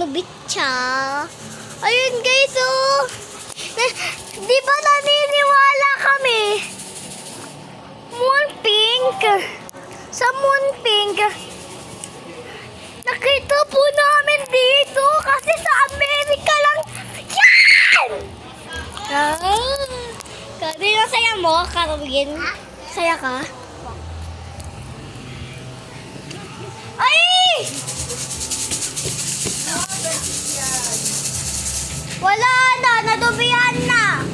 Nobitsa. Ayun guys, oh. Di ba naniniwala kami? Moonpink. Sa Moonpink. Nakita po namin dito kasi sa Amerika lang. Yan! Kanina saya mo, Karugin? Saya ka? Ay! Wala na, nadubihan na.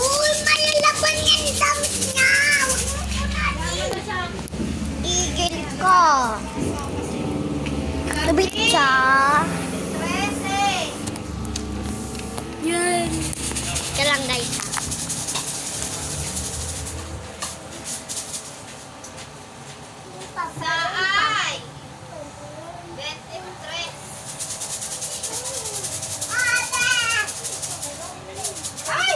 Uy, malalaban yan damit niya. Igil ka. Nabitsa. Yan. Ito lang guys. Saay! 23. Ay!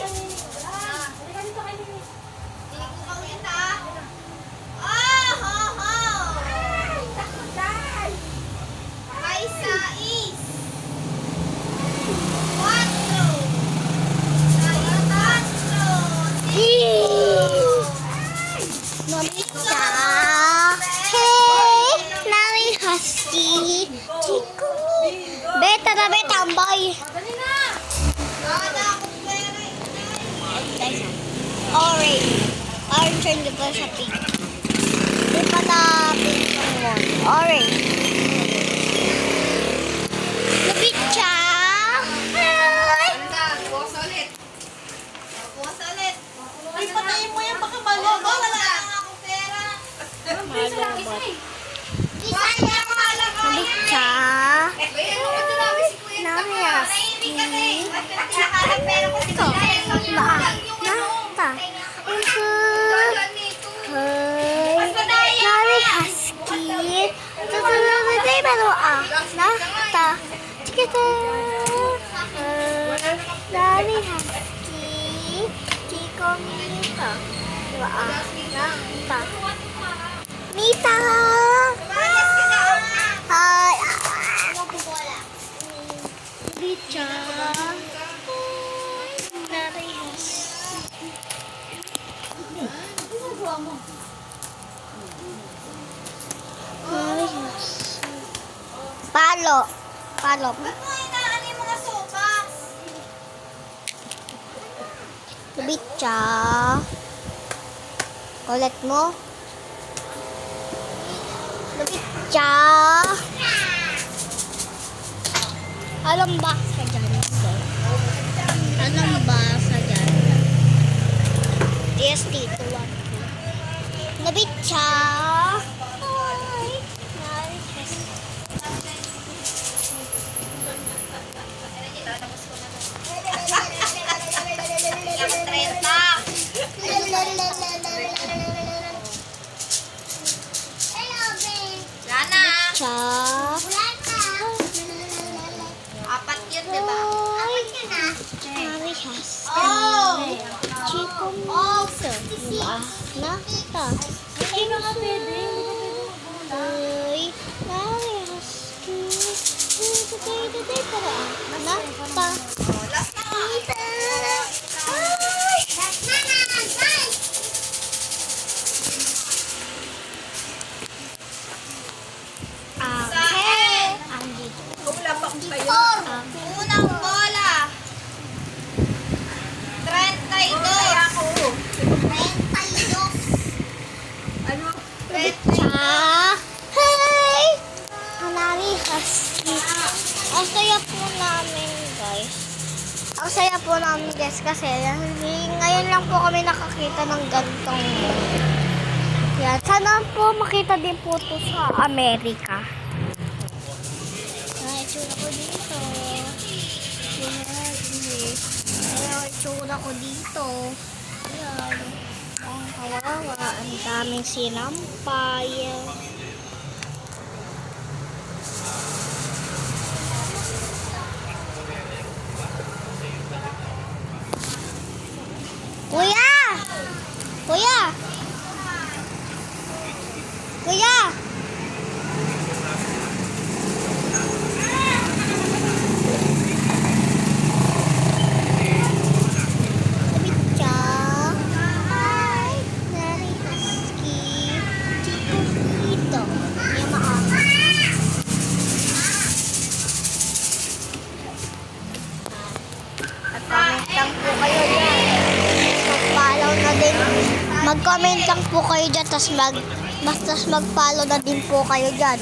Hindi ko kawin ha. Oh, ho, ho! Ay, sais! 4. Nobitsa. Hey, Nari Husky. Chico. Beta na beta, boy. Orange. Orange yung dito sa pink. Di pa na pink yung one. Orange. Nobitsa. Hi. Ay, patayin mo yan, baka maloko. Wala lang akong pera. Nobitsa. Nari Husky. Ito. Nata. Hey, Nari Husky. Tutulungan baru Nata. Kita. Nari Husky. Chico Mita. Nata. Mita. Hi. Nobitsa. Nari Husky. Palo. Palo. Nobitsa. Collect mo. Nobitsa. Anong box ka dyan? Anong box ka dyan? TST 212. Nobitsa. Hi. Nari Husky. Nobitsa. Apat yun, di ba? Nari Husky. Oh! Chico Oh, Mito. 66. Nata. Ay, Nari Husky. Nata. Last na nga. Okay. Andito. Unang bola. 32. 32. Hey! Nari Husky. Ang saya po namin, guys. Ang saya po namin, guys, kasi ngayon lang po kami nakakita ng gantong. Yan. Sana po makita din po ito sa Amerika. Ay, itsura ko dito. Ay, itsura ko dito. Ayan. Ang kawawa. Ang daming sinampay. Kuya! Kuya! Kuya! Kumitsa. Hi! Nari Husky. Dito. Yung maama. Mag-comment lang po kayo dyan. Mag-follow na din. Mag-comment lang po kayo dyan. Tapos mag-follow na din po kayo dyan.